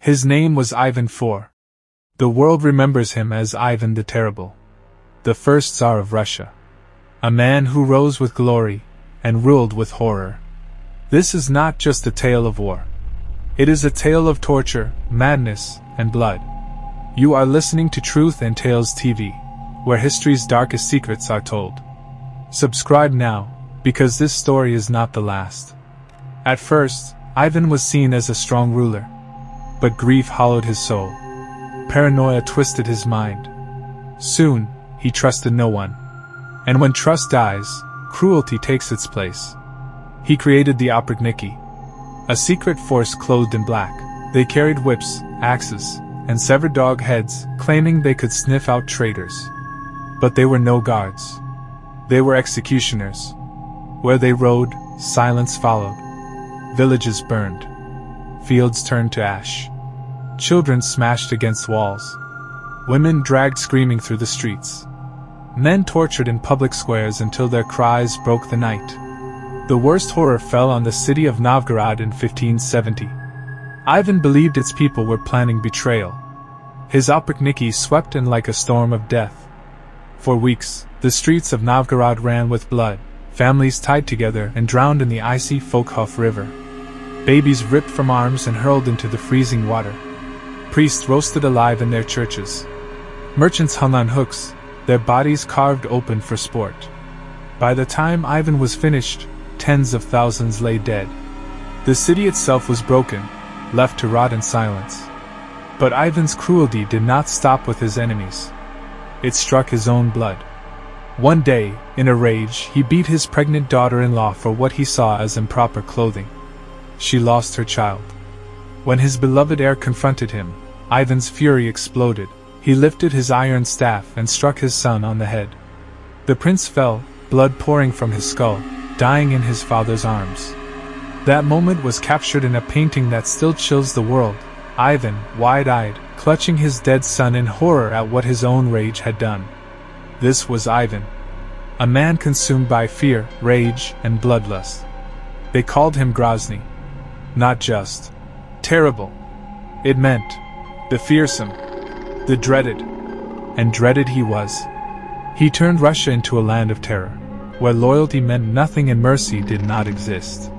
His name was Ivan IV. The world remembers him as Ivan the Terrible, the first Tsar of Russia. A man who rose with glory and ruled with horror. This is not just a tale of war. It is a tale of torture, madness, and blood. You are listening to Truth and Tales TV, where history's darkest secrets are told. Subscribe now, because this story is not the last. At first, Ivan was seen as a strong ruler. But grief hollowed his soul. Paranoia twisted his mind. Soon, he trusted no one. And when trust dies, cruelty takes its place. He created the Oprichniki, a secret force clothed in black. They carried whips, axes, and severed dog heads, claiming they could sniff out traitors. But they were no guards. They were executioners. Where they rode, silence followed. Villages burned. Fields turned to ash. Children smashed against walls. Women dragged screaming through the streets. Men tortured in public squares until their cries broke the night. The worst horror fell on the city of Novgorod in 1570. Ivan believed its people were planning betrayal. His Oprichniki swept in like a storm of death. For weeks, the streets of Novgorod ran with blood, families tied together and drowned in the icy Fokhov River. Babies ripped from arms and hurled into the freezing water. Priests roasted alive in their churches. Merchants hung on hooks, their bodies carved open for sport. By the time Ivan was finished, tens of thousands lay dead. The city itself was broken, left to rot in silence. But Ivan's cruelty did not stop with his enemies. It struck his own blood. One day, in a rage, he beat his pregnant daughter-in-law for what he saw as improper clothing. She lost her child. When his beloved heir confronted him, Ivan's fury exploded. He lifted his iron staff and struck his son on the head. The prince fell, blood pouring from his skull, dying in his father's arms. That moment was captured in a painting that still chills the world. Ivan, wide-eyed, clutching his dead son in horror at what his own rage had done. This was Ivan. A man consumed by fear, rage, and bloodlust. They called him Grozny. Not just terrible. It meant the fearsome, the dreaded. And dreaded he was. He turned Russia into a land of terror, where loyalty meant nothing and mercy did not exist.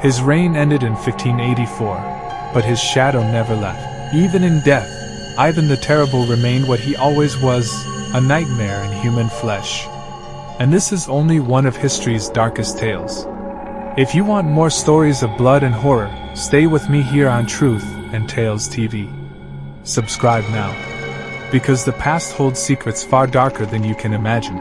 His reign ended in 1584, but his shadow never left. Even in death, Ivan the Terrible remained what he always was, a nightmare in human flesh. And this is only one of history's darkest tales. If you want more stories of blood and horror, stay with me here on Truth and Tales TV. Subscribe now, because the past holds secrets far darker than you can imagine.